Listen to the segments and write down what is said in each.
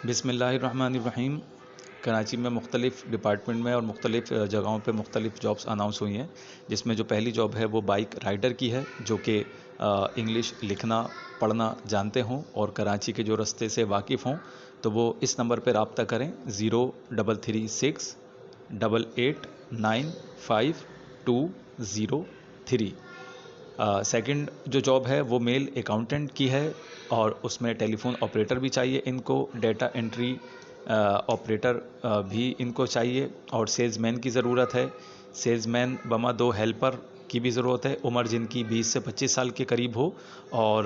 बिस्मिल्लाहिर्रहमानिर्रहीम। कराची में मुख्तलिफ़ डिपार्टमेंट में और मुख्तलिफ़ जगहों पे मुख्तलिफ़ जॉब्स अनाउंस हुई हैं, जिसमें जो पहली जॉब है वो बाइक राइडर की है, जो कि इंग्लिश लिखना पढ़ना जानते हों और कराची के जो रास्ते से वाकिफ़ हों, तो वो इस नंबर पर रब्ता करें 033688955203। सेकंड जो जॉब है वो मेल अकाउंटेंट की है और उसमें टेलीफोन ऑपरेटर भी चाहिए इनको, डेटा एंट्री ऑपरेटर भी इनको चाहिए और सेल्समैन की ज़रूरत है। सेल्समैन बमा 2 हेल्पर की भी ज़रूरत है। उम्र जिनकी 20 से 25 साल के करीब हो और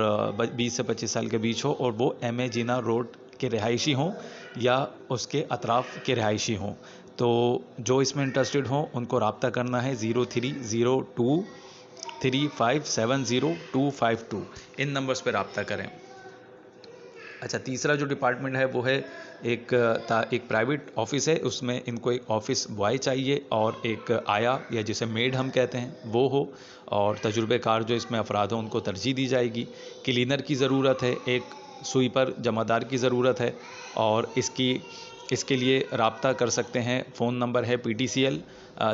20 से 25 साल के बीच हो और वो एम ए जिना रोड के रिहायशी हों या उसके अतराफ़ के रिहायशी हों। तो जो इसमें इंटरेस्टेड हों उनको रब्ता करना है 0302357022 इन नंबर्स पर रब्ता करें। अच्छा, तीसरा जो डिपार्टमेंट है वो है एक प्राइवेट ऑफिस है, उसमें इनको एक ऑफिस बॉय चाहिए और एक आया या जिसे मेड हम कहते हैं वो हो, और तजुर्बेकार जो इसमें अफराद हों उनको तरजीह दी जाएगी। क्लीनर की ज़रूरत है, एक स्वीपर जमादार की ज़रूरत है और इसके लिए रब्ता कर सकते हैं। फ़ोन नंबर है PTCL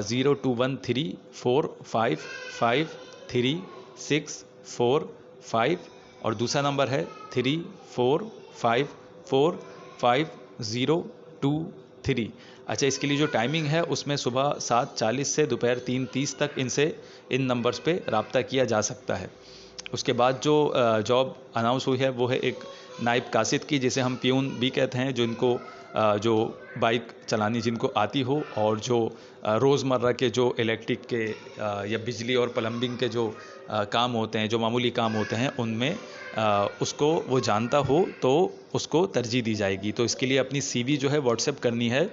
021345534645 और दूसरा नंबर है 34545023। अच्छा, इसके लिए जो टाइमिंग है उसमें सुबह 7:40 से दोपहर 3:30 तक इन नंबर्स पे रब्ता किया जा सकता है। उसके बाद जो जॉब अनाउंस हुई है वो है एक नाइब कासिद की, जिसे हम प्यून भी कहते हैं, जिनको जो बाइक चलानी जिनको आती हो और जो रोज़मर्रा के जो इलेक्ट्रिक के या बिजली और प्लम्बिंग के जो काम होते हैं, जो मामूली काम होते हैं, उनमें उसको वो जानता हो तो उसको तरजीह दी जाएगी। तो इसके लिए अपनी CV जो है व्हाट्सएप करनी है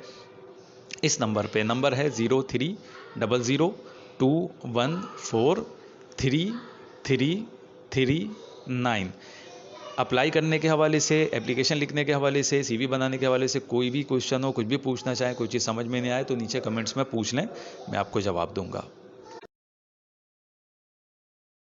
इस नंबर पे। नंबर है 030021433339। अप्लाई करने के हवाले से, एप्लीकेशन लिखने के हवाले से, CV बनाने के हवाले से कोई भी क्वेश्चन हो, कुछ भी पूछना चाहें, कोई चीज़ समझ में नहीं आए तो नीचे कमेंट्स में पूछ लें, मैं आपको जवाब दूंगा।